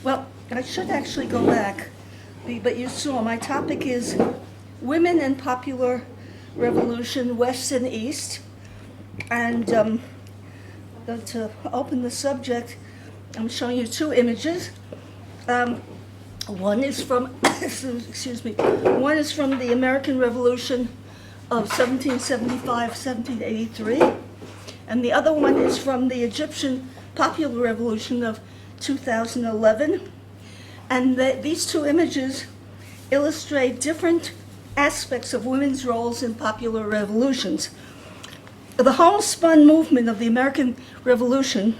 Well, I should actually go back, but you saw my topic is women and popular revolution, West and East. And to open the subject, I'm showing you two images. One is from, excuse me, one is from the American Revolution of 1775, 1783, and the other one is from the Egyptian Popular Revolution of 2011. And these two images illustrate different aspects of women's roles in popular revolutions. The homespun movement of the American Revolution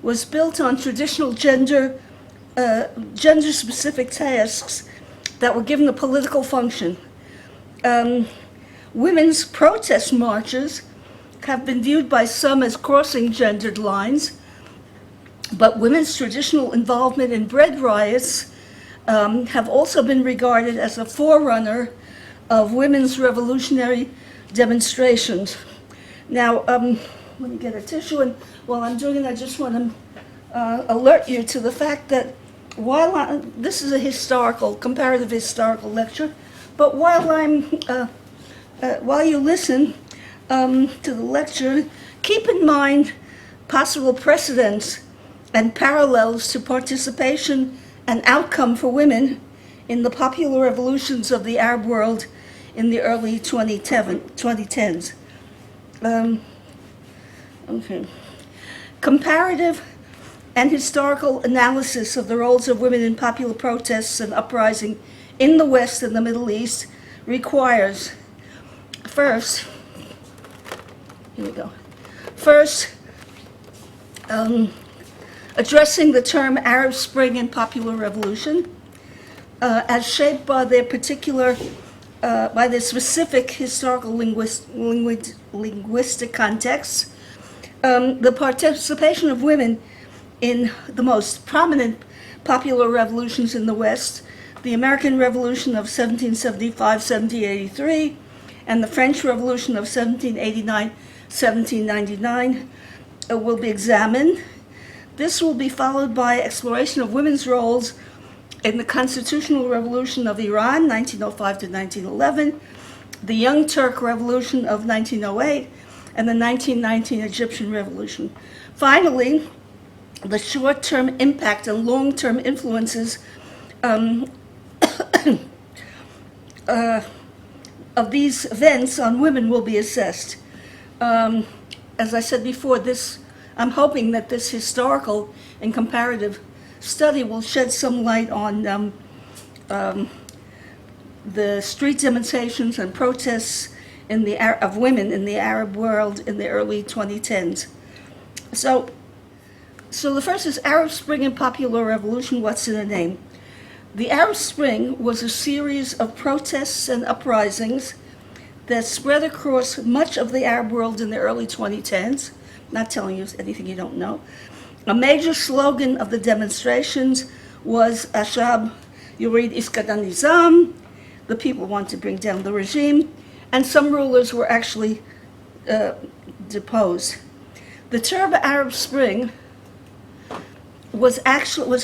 was built on traditional gender-specific tasks that were given a political function. Women's protest marches have been viewed by some as crossing gendered lines, but women's traditional involvement in bread riots have also been regarded as a forerunner of women's revolutionary demonstrations. Now, let me get a tissue, and while I'm doing it, I just want to alert you to the fact that this is a comparative historical lecture, but while you listen to the lecture, keep in mind possible precedents and parallels to participation and outcome for women in the popular revolutions of the Arab world in the early 2010s. Okay. Comparative and historical analysis of the roles of women in popular protests and uprising in the West and the Middle East requires, first, addressing the term Arab Spring and Popular Revolution as shaped by their specific historical linguistic context. The participation of women in the most prominent popular revolutions in the West, the American Revolution of 1775-1783, and the French Revolution of 1789-1799 will be examined. This will be followed by exploration of women's roles in the Constitutional Revolution of Iran, 1905 to 1911, the Young Turk Revolution of 1908, and the 1919 Egyptian Revolution. Finally, the short-term impact and long-term influences of these events on women will be assessed. As I said before, I'm hoping that this historical and comparative study will shed some light on the street demonstrations and protests of women in the Arab world in the early 2010s. So the first is Arab Spring and Popular Revolution. What's in the name? The Arab Spring was a series of protests and uprisings that spread across much of the Arab world in the early 2010s. Not telling you anything you don't know. A major slogan of the demonstrations was Ashab Yurid Iskat al-Nizam. The people want to bring down the regime, and some rulers were actually deposed. The term Arab Spring was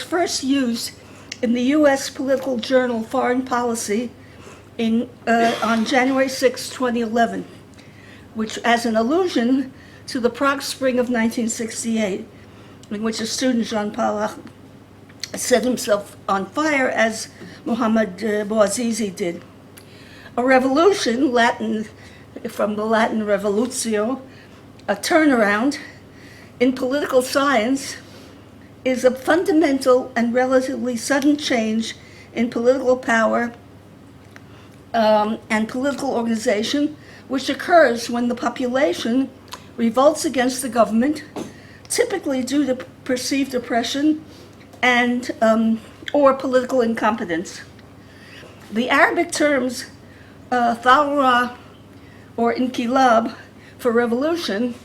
first used in the U.S. political journal Foreign Policy on January 6, 2011, which as an allusion to the Prague Spring of 1968, in which a student, Jean Paul, set himself on fire as Muhammad Bouazizi did. A revolution, Latin, from the Latin revolutio, a turnaround, in political science, is a fundamental and relatively sudden change in political power and political organization, which occurs when the population revolts against the government, typically due to perceived oppression and or political incompetence. The Arabic terms thawra or inqilab for revolution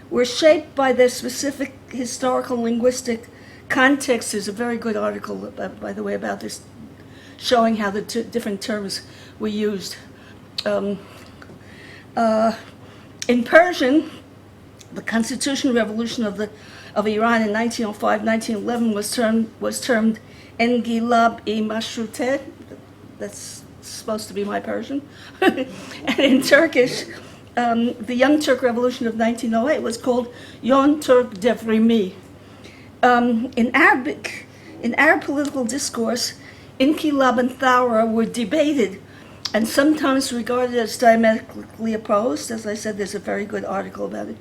were shaped by their specific historical linguistic context. There's a very good article, by the way, about this, showing how the different terms were used. In Persian, The Constitutional Revolution of Iran in 1905-1911 was termed Engilab-i Mashrutet. That's supposed to be my Persian. And in Turkish, the Young Turk Revolution of 1908 was called Yon Turk Devrimi. In Arab political discourse, Inkilab and Thawra were debated and sometimes regarded as diametrically opposed. As I said, there's a very good article about it.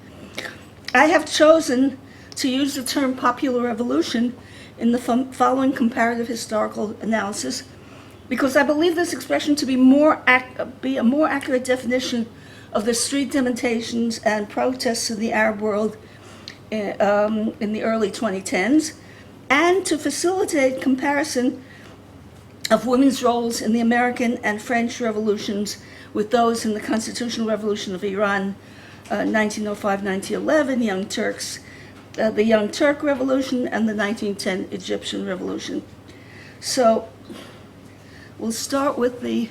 I have chosen to use the term popular revolution in the following comparative historical analysis because I believe this expression to be a more accurate definition of the street demonstrations and protests in the Arab world in the early 2010s, and to facilitate comparison of women's roles in the American and French revolutions with those in the Constitutional Revolution of Iran, 1905-1911, the Young Turk Revolution, and the 1910 Egyptian Revolution. So we'll start with the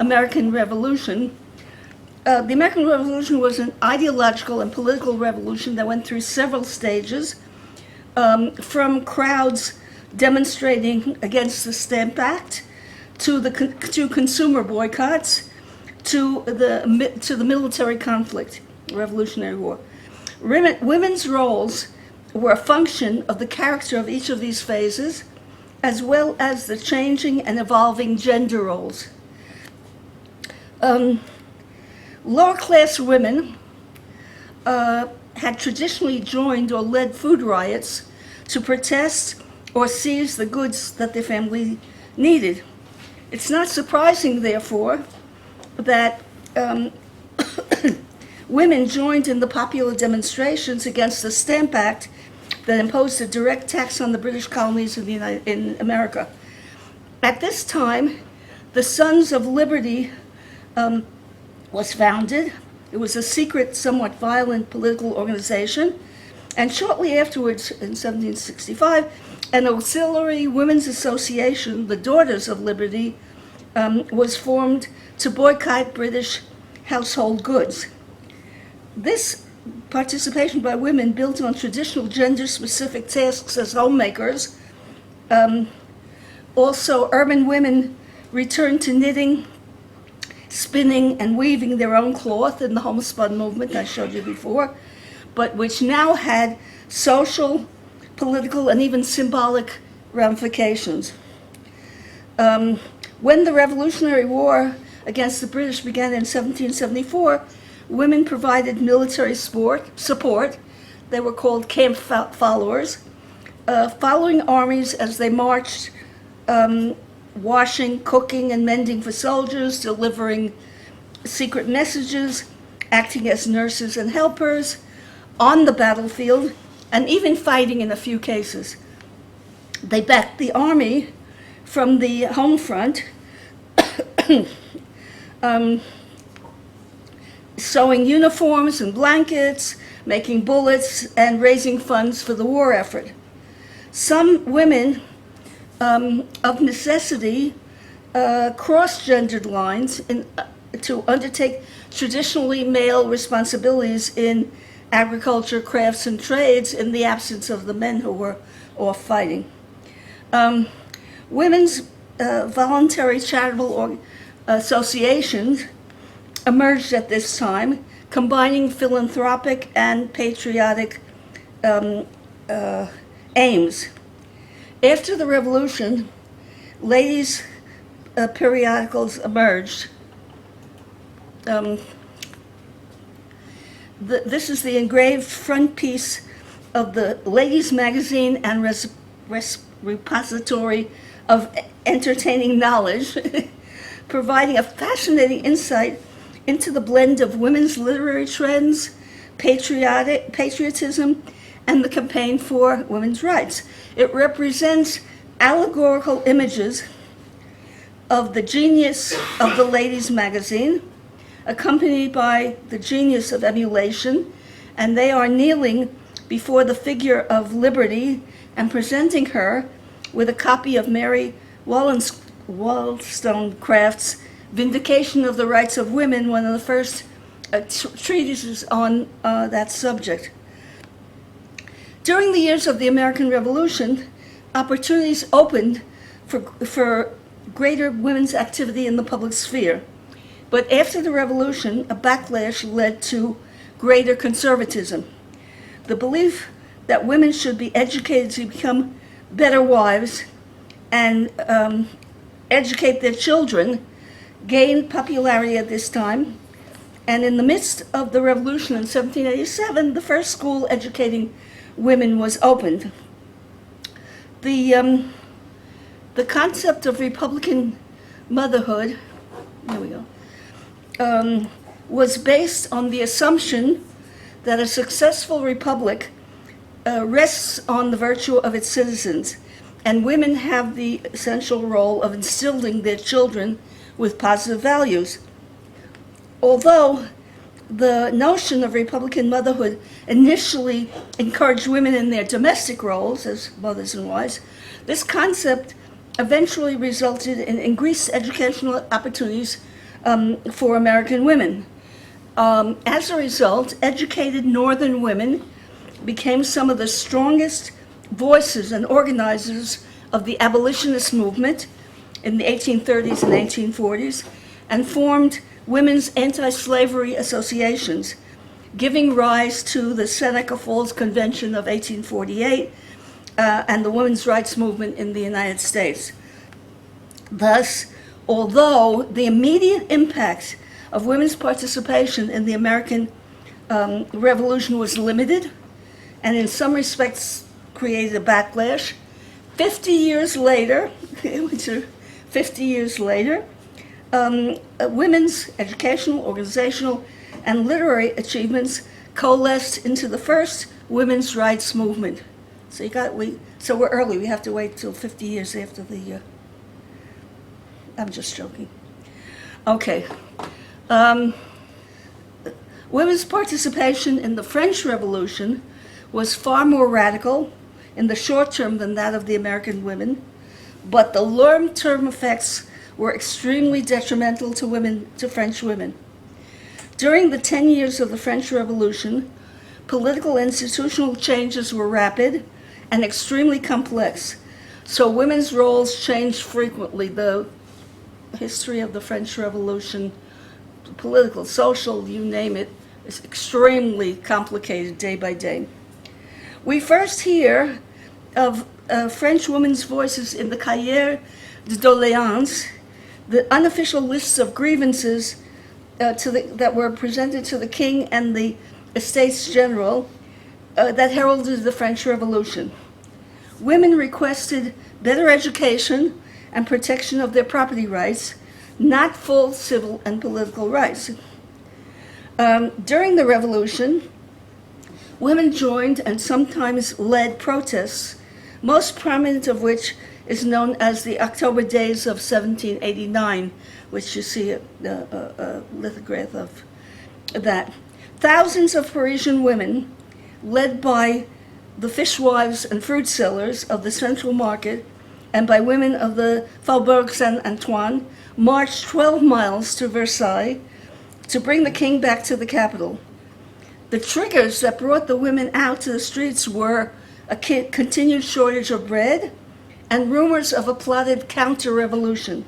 American Revolution. The American Revolution was an ideological and political revolution that went through several stages, from crowds demonstrating against the Stamp Act, to consumer boycotts, to the military conflict, Revolutionary War. Women's roles were a function of the character of each of these phases, as well as the changing and evolving gender roles. Lower class women had traditionally joined or led food riots to protest or seize the goods that their family needed. It's not surprising, therefore, that women joined in the popular demonstrations against the Stamp Act that imposed a direct tax on the British colonies in America. At this time, the Sons of Liberty was founded. It was a secret, somewhat violent political organization. And shortly afterwards, in 1765, an auxiliary women's association, the Daughters of Liberty, was formed to boycott British household goods. This participation by women built on traditional gender-specific tasks as homemakers. Also, urban women returned to knitting, spinning, and weaving their own cloth in the homespun movement I showed you before, but which now had social, political, and even symbolic ramifications. When the Revolutionary War against the British began in 1774, women provided military support. They were called camp followers, following armies as they marched, washing, cooking, and mending for soldiers, delivering secret messages, acting as nurses and helpers on the battlefield, and even fighting in a few cases. They backed the army from the home front, sewing uniforms and blankets, making bullets, and raising funds for the war effort. Some women, of necessity, cross-gendered lines to undertake traditionally male responsibilities in agriculture, crafts, and trades in the absence of the men who were off fighting. Women's voluntary charitable associations emerged at this time, combining philanthropic and patriotic aims. After the Revolution, ladies' periodicals emerged. This is the engraved front piece of the Ladies' Magazine and Repository of Entertaining Knowledge, providing a fascinating insight into the blend of women's literary trends, patriotism, and the campaign for women's rights. It represents allegorical images of the genius of the Ladies' Magazine, accompanied by the genius of emulation, and they are kneeling before the figure of Liberty and presenting her with a copy of Mary Wollstonecraft's Vindication of the Rights of Women, one of the first treatises on that subject. During the years of the American Revolution, opportunities opened for greater women's activity in the public sphere. But after the revolution, a backlash led to greater conservatism. The belief that women should be educated to become better wives and educate their children gained popularity at this time. And in the midst of the revolution in 1787, the first school educating women was opened. The concept of Republican motherhood, there we go, was based on the assumption that a successful republic rests on the virtue of its citizens, and women have the essential role of instilling their children with positive values. Although the notion of Republican motherhood initially encouraged women in their domestic roles as mothers and wives, this concept eventually resulted in increased educational opportunities for American women. As a result, educated Northern women became some of the strongest voices and organizers of the abolitionist movement in the 1830s and 1840s, and formed women's anti-slavery associations, giving rise to the Seneca Falls Convention of 1848 and the women's rights movement in the United States. Thus, although the immediate impact of women's participation in the American Revolution was limited, and in some respects created a backlash, 50 years later, women's educational, organizational, and literary achievements coalesced into the first women's rights movement. So we're early. We have to wait till 50 years after the. I'm just joking. Okay. Women's participation in the French Revolution was far more radical in the short term than that of the American women, but the long-term effects were extremely detrimental to French women. During the 10 years of the French Revolution, political and institutional changes were rapid and extremely complex, so women's roles changed frequently. The history of the French Revolution, political, social, you name it, is extremely complicated day by day. We first hear of French women's voices in the Cahiers de Doléances, the unofficial lists of grievances that were presented to the king and the Estates General that heralded the French Revolution. Women requested better education and protection of their property rights, not full civil and political rights. During the Revolution, women joined and sometimes led protests, most prominent of which is known as the October Days of 1789, which you see a lithograph of that. Thousands of Parisian women, led by the fishwives and fruit sellers of the Central Market and by women of the Faubourg Saint-Antoine, marched 12 miles to Versailles to bring the king back to the capital. The triggers that brought the women out to the streets were a continued shortage of bread and rumors of a plotted counter-revolution.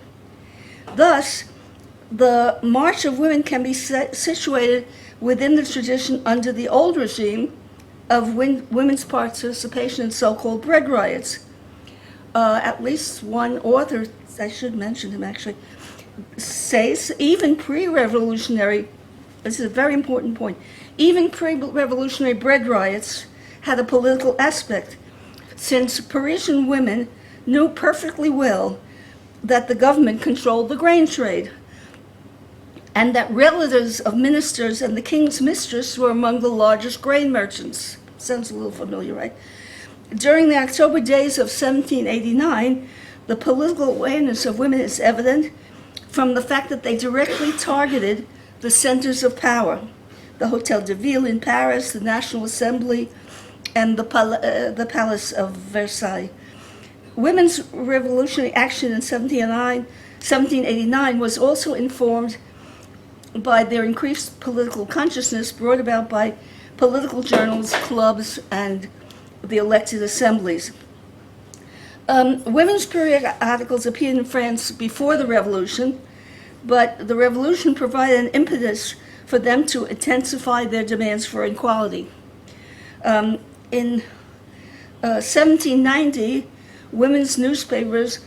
Thus, the March of Women can be situated within the tradition under the old regime of women's participation in so-called bread riots. At least one author, I should mention him actually, says even pre-revolutionary, this is a very important point, even pre-revolutionary bread riots had a political aspect, since Parisian women knew perfectly well that the government controlled the grain trade, and that relatives of ministers and the king's mistress were among the largest grain merchants. Sounds a little familiar, right? During the October days of 1789, the political awareness of women is evident from the fact that they directly targeted the centers of power, the Hotel de Ville in Paris, the National Assembly, and the Palace of Versailles. Women's revolutionary action in 1789 was also informed by their increased political consciousness brought about by political journals, clubs, and the elected assemblies. Women's periodicals appeared in France before the Revolution, but the Revolution provided an impetus for them to intensify their demands for equality. In 1790, women's newspapers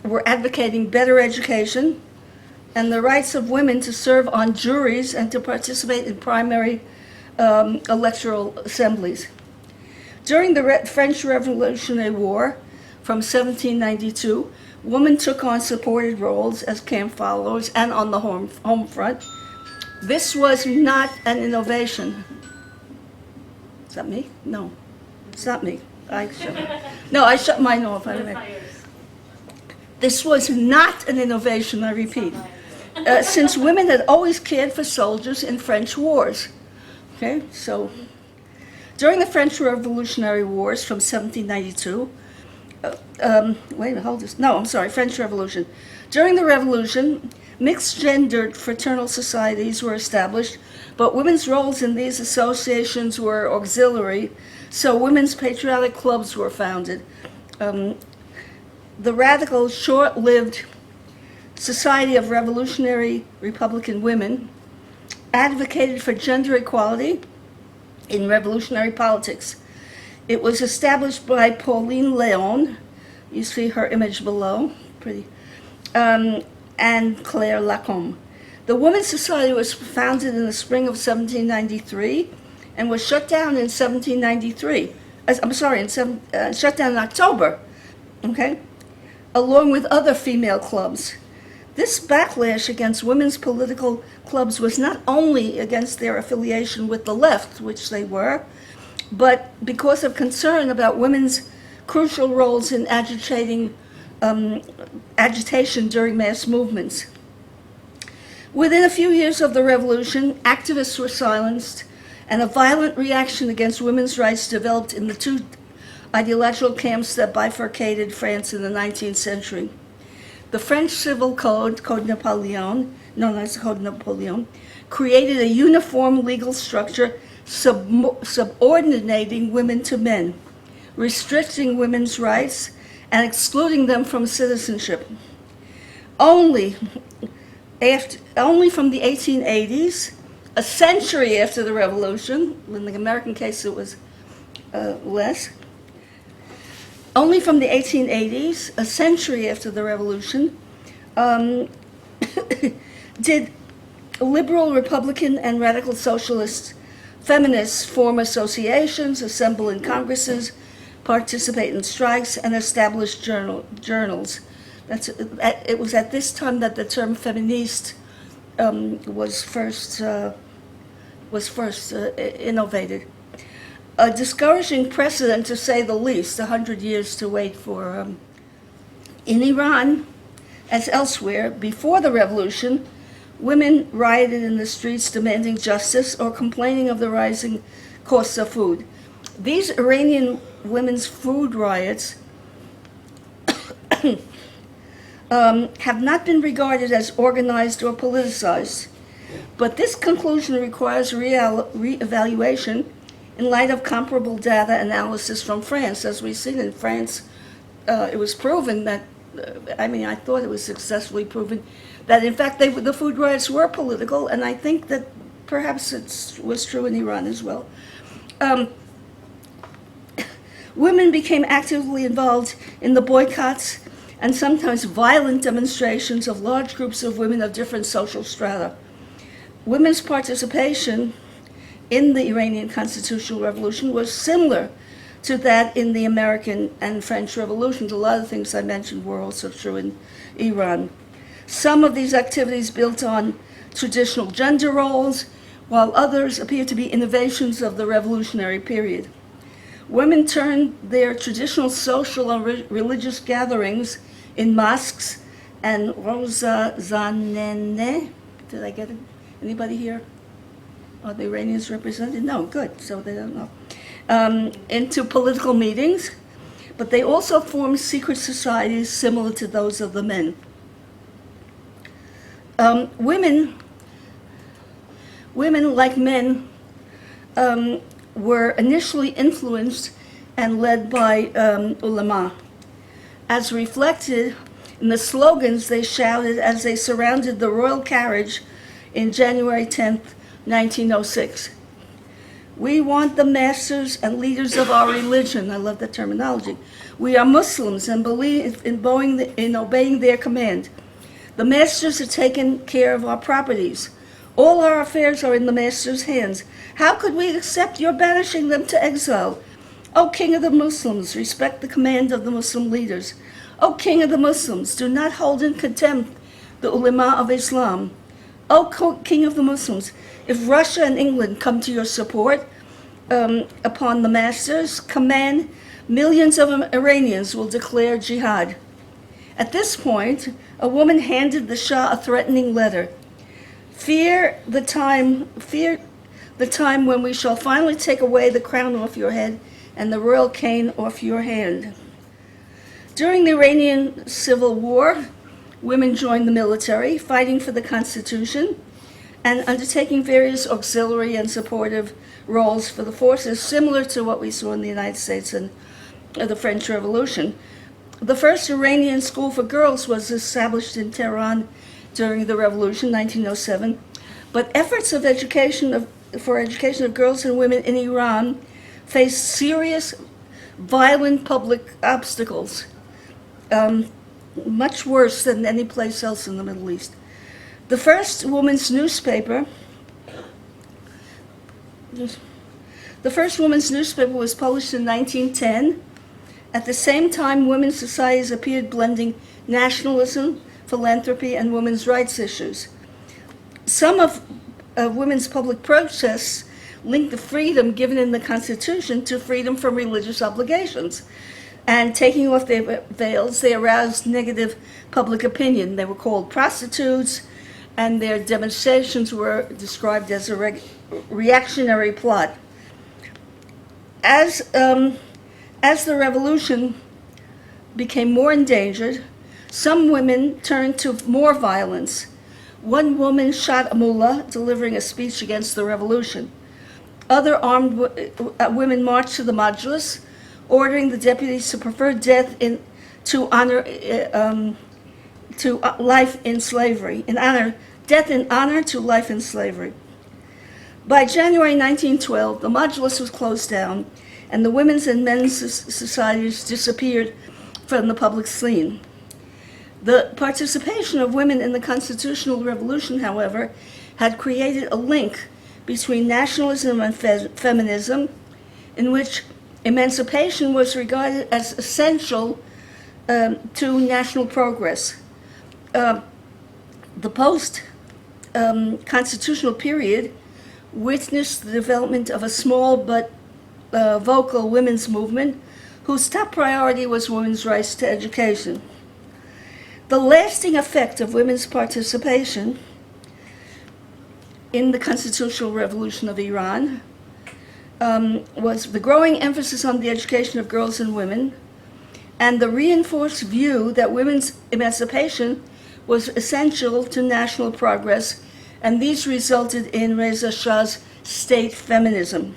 were advocating better education and the rights of women to serve on juries and to participate in primary electoral assemblies. During the French Revolutionary War from 1792, women took on supported roles as camp followers and on the home front. This was not an innovation. Is that me? No, it's not me. I shut mine off. This was not an innovation, I repeat, since women had always cared for soldiers in French wars. Okay, so during the French Revolutionary Wars from 1792, French Revolution. During the Revolution, mixed-gendered fraternal societies were established, but women's roles in these associations were auxiliary, so women's patriotic clubs were founded. The radical, short-lived Society of Revolutionary Republican Women advocated for gender equality in revolutionary politics. It was established by Pauline Léon, you see her image below, pretty, and Claire Lacombe. The Women's Society was founded in the spring of 1793 and was shut down in 1793. Shut down in October, okay, along with other female clubs. This backlash against women's political clubs was not only against their affiliation with the left, which they were, but because of concern about women's crucial roles in agitation during mass movements. Within a few years of the revolution, activists were silenced, and a violent reaction against women's rights developed in the two ideological camps that bifurcated France in the 19th century. The French Civil Code, Code Napoleon, known as Code Napoleon, created a uniform legal structure subordinating women to men, restricting women's rights, and excluding them from citizenship. Only from the 1880s, a century after the Revolution, in the American case it was less, only from the 1880s, a century after the Revolution, did liberal, Republican, and radical socialist feminists form associations, assemble in congresses, participate in strikes, and establish journals. It was at this time that the term feministe was first innovated. A discouraging precedent, to say the least, 100 years to wait for. In Iran, as elsewhere, before the revolution, women rioted in the streets demanding justice or complaining of the rising costs of food. These Iranian women's food riots have not been regarded as organized or politicized, but this conclusion requires re-evaluation in light of comparable data analysis from France. As we've seen in France, it was proven that, I thought it was successfully proven, that in fact the food riots were political, and I think that perhaps it was true in Iran as well. Women became actively involved in the boycotts and sometimes violent demonstrations of large groups of women of different social strata. Women's participation in the Iranian constitutional revolution was similar to that in the American and French revolutions. A lot of things I mentioned were also true in Iran. Some of these activities built on traditional gender roles, while others appear to be innovations of the revolutionary period. Women turned their traditional social and religious gatherings in mosques and rozanene. Did I get it? Anybody here? Are the Iranians represented? No, good, so they don't know. Into political meetings, but they also formed secret societies similar to those of the men. Women Women, like men, were initially influenced and led by ulama, as reflected in the slogans they shouted as they surrounded the royal carriage in January 10th, 1906. We want the masters and leaders of our religion. I love that terminology. We are Muslims and believe in obeying their command. The masters are taking care of our properties. All our affairs are in the master's hands. How could we accept your banishing them to exile? O King of the Muslims, respect the command of the Muslim leaders. O King of the Muslims, do not hold in contempt the ulama of Islam. O King of the Muslims, if Russia and England come to your support upon the masters, command millions of Iranians will declare jihad. At this point, a woman handed the Shah a threatening letter. Fear the time when we shall finally take away the crown off your head and the royal cane off your hand. During the Iranian Civil War, women joined the military, fighting for the Constitution and undertaking various auxiliary and supportive roles for the forces, similar to what we saw in the United States and the French Revolution. The first Iranian school for girls was established in Tehran during the Revolution, 1907. But efforts for education of girls and women in Iran faced serious, violent public obstacles, much worse than any place else in the Middle East. The first women's newspaper was published in 1910. At the same time, women's societies appeared blending nationalism, philanthropy, and women's rights issues. Some of women's public protests linked the freedom given in the Constitution to freedom from religious obligations. And taking off their veils, they aroused negative public opinion. They were called prostitutes, and their demonstrations were described as a reactionary plot. As the revolution became more endangered, some women turned to more violence. One woman shot a mullah delivering a speech against the revolution. Other armed women marched to the majlis, ordering the deputies to prefer death to life in slavery. Death in honor to life in slavery. By January 1912, the majlis was closed down, and the women's and men's societies disappeared from the public scene. The participation of women in the constitutional revolution, however, had created a link between nationalism and feminism, in which emancipation was regarded as essential to national progress. The post-constitutional period witnessed the development of a small but vocal women's movement whose top priority was women's rights to education. The lasting effect of women's participation in the constitutional revolution of Iran was the growing emphasis on the education of girls and women, and the reinforced view that women's emancipation was essential to national progress, and these resulted in Reza Shah's state feminism.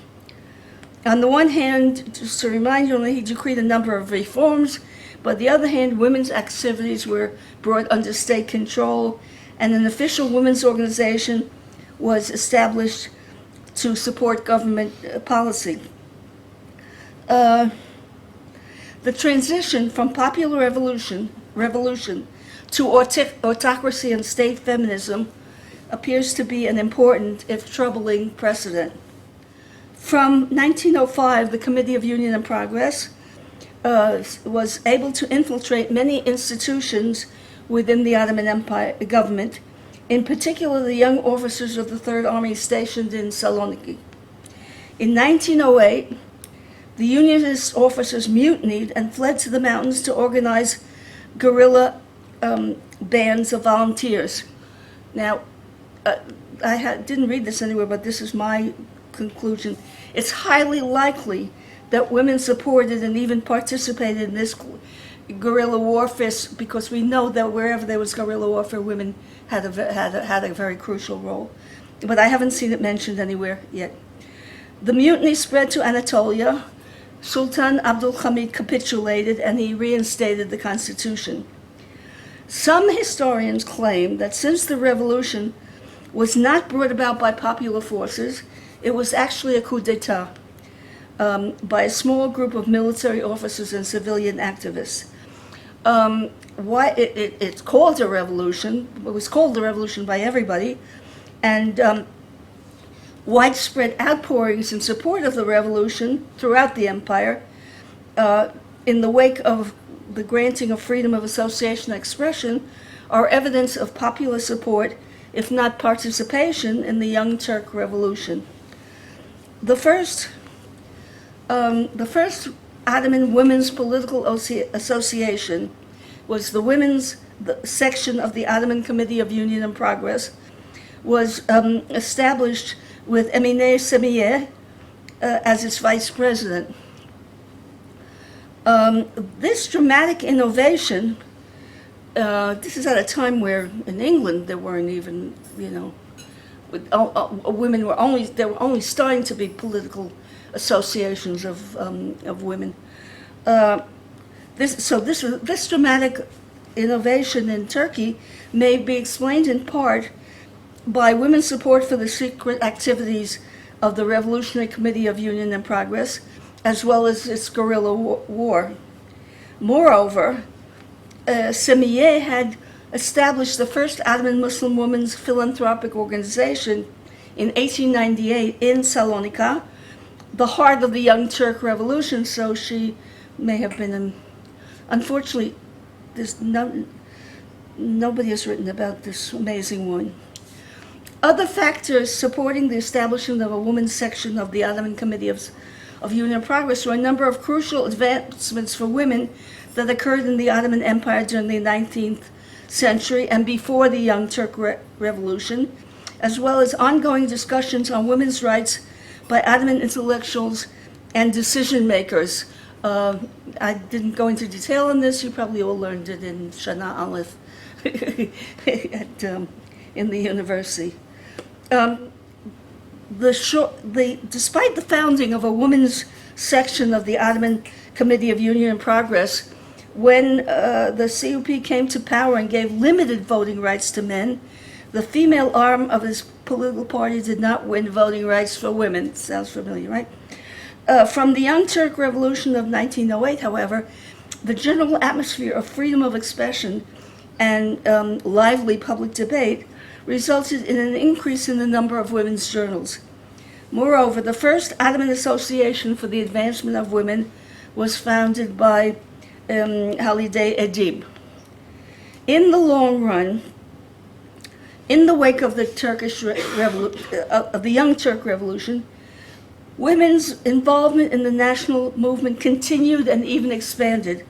On the one hand, just to remind you, he decreed a number of reforms, but on the other hand, women's activities were brought under state control, and an official women's organization was established to support government policy. The transition from popular revolution to autocracy and state feminism appears to be an important, if troubling, precedent. From 1905, the Committee of Union and Progress was able to infiltrate many institutions within the Ottoman Empire government, in particular the young officers of the Third Army stationed in Saloniki. In 1908, the Unionist officers mutinied and fled to the mountains to organize guerrilla bands of volunteers. Now, didn't read this anywhere, but this is my conclusion. It's highly likely that women supported and even participated in this guerrilla warfare, because we know that wherever there was guerrilla warfare, women had a very crucial role. but I haven't seen it mentioned anywhere yet. The mutiny spread to Anatolia. Sultan Abdul Hamid capitulated and he reinstated the constitution. Some historians claim that since the revolution was not brought about by popular forces, it was actually a coup d'etat by a small group of military officers and civilian activists. Why it's called a revolution? It was called a revolution by everybody, and widespread outpourings in support of the revolution throughout the empire, in the wake of the granting of freedom of association and expression, are evidence of popular support, if not participation, in the Young Turk Revolution. The first Ottoman Women's Political Association was the women's section of the Ottoman Committee of Union and Progress, was established with Emine Semiyeh as its vice president. This dramatic innovation, this is at a time where in England there weren't even, women were only starting to be political associations of women. This dramatic innovation in Turkey may be explained in part by women's support for the secret activities of the Revolutionary Committee of Union and Progress, as well as its guerrilla war. Moreover, Semiyeh had established the first Ottoman Muslim women's philanthropic organization in 1898 in Salonika, the heart of the Young Turk Revolution, so she may have been unfortunately, nobody has written about this amazing woman. Other factors supporting the establishment of a women's section of the Ottoman Committee of Union and Progress were a number of crucial advancements for women that occurred in the Ottoman Empire during the 19th century and before the Young Turk Revolution, as well as ongoing discussions on women's rights by Ottoman intellectuals and decision makers. I didn't go into detail on this. You probably all learned it in Shana Aleph in the university. Despite the founding of a women's section of the Ottoman Committee of Union and Progress, when the CUP came to power and gave limited voting rights to men, the female arm of this political party did not win voting rights for women. Sounds familiar, right? From the Young Turk Revolution of 1908, however, the general atmosphere of freedom of expression and lively public debate resulted in an increase in the number of women's journals. Moreover, the first Ottoman Association for the Advancement of Women was founded by Halide Edip. In the long run, in the wake of the Young Turk Revolution, women's involvement in the national movement continued and even expanded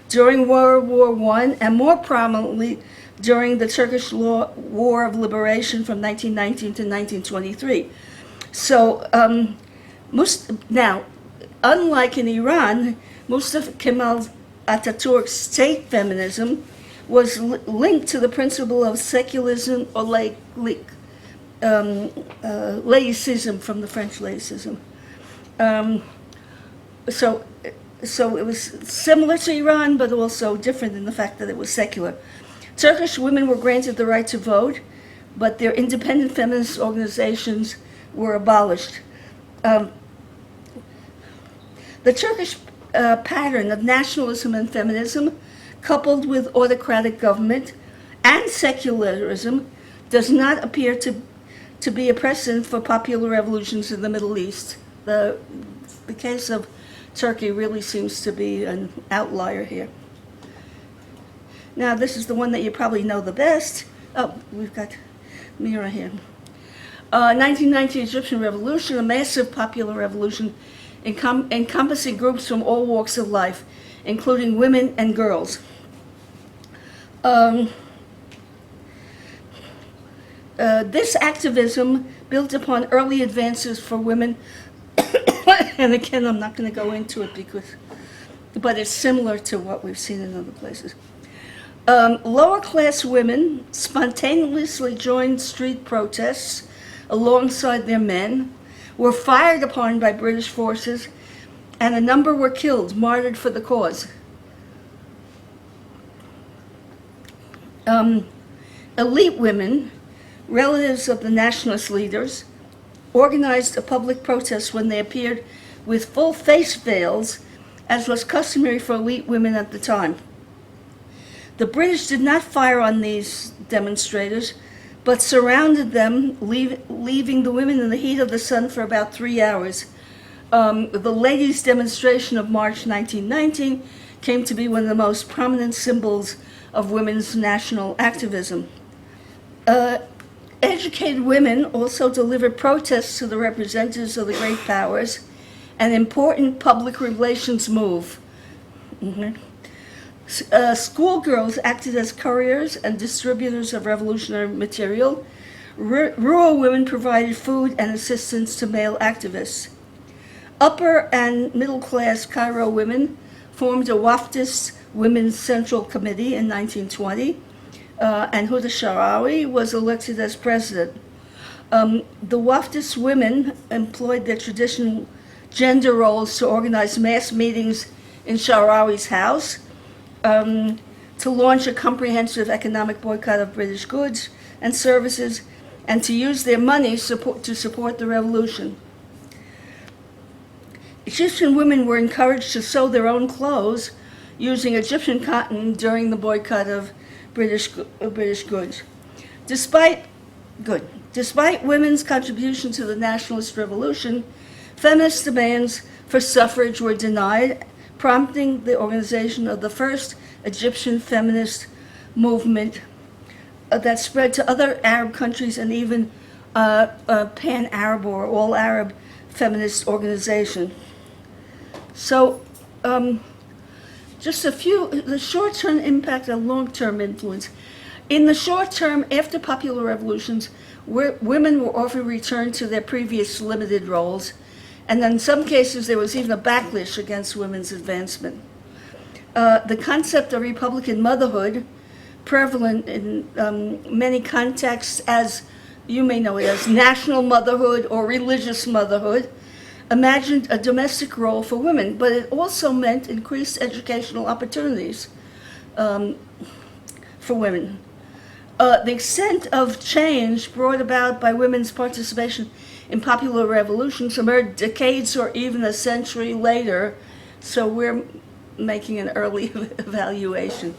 during World War I and more prominently during the Turkish War of Liberation from 1919 to 1923. So, now, unlike in Iran, Mustafa Kemal Atatürk's state feminism was linked to the principle of secularism or laïcism, from the French laïcism. So it was similar to Iran, but also different in the fact that it was secular. Turkish women were granted the right to vote, but their independent feminist organizations were abolished. The Turkish pattern of nationalism and feminism, coupled with autocratic government and secularism, does not appear to be a precedent for popular revolutions in the Middle East. The case of Turkey really seems to be an outlier here. Now, this is the one that you probably know the best. Oh, we've got Mira here. 1990 Egyptian Revolution, a massive popular revolution encompassing groups from all walks of life, including women and girls. This activism built upon early advances for women, and again, I'm not going to go into it but it's similar to what we've seen in other places. Lower class women spontaneously joined street protests alongside their men, were fired upon by British forces, and a number were killed, martyred for the cause. Elite women, relatives of the nationalist leaders, organized a public protest when they appeared with full face veils, as was customary for elite women at the time. The British did not fire on these demonstrators, but surrounded them, leaving the women in the heat of the sun for about 3 hours. The ladies' demonstration of March 1919 came to be one of the most prominent symbols of women's national activism. Educated women also delivered protests to the representatives of the great powers, an important public relations move. Schoolgirls acted as couriers and distributors of revolutionary material. Rural women provided food and assistance to male activists. Upper and middle-class Cairo women formed a Waftist Women's Central Committee in 1920, and Huda Sharawi was elected as president. The Waftist women employed their traditional gender roles to organize mass meetings in Sharawi's house, to launch a comprehensive economic boycott of British goods and services, and to use their money to support the revolution. Egyptian women were encouraged to sew their own clothes using Egyptian cotton during the boycott of British goods. Despite women's contribution to the nationalist revolution, feminist demands for suffrage were denied, prompting the organization of the first Egyptian feminist movement that spread to other Arab countries and even a pan-Arab or all-Arab feminist organization. So, just the short-term impact and long-term influence. In the short term, after popular revolutions, women were often returned to their previous limited roles, and in some cases there was even a backlash against women's advancement. The concept of Republican motherhood, prevalent in many contexts as, you may know it as national motherhood or religious motherhood, imagined a domestic role for women, but it also meant increased educational opportunities for women. The extent of change brought about by women's participation in popular revolutions emerged decades or even a century later, so we're making an early evaluation.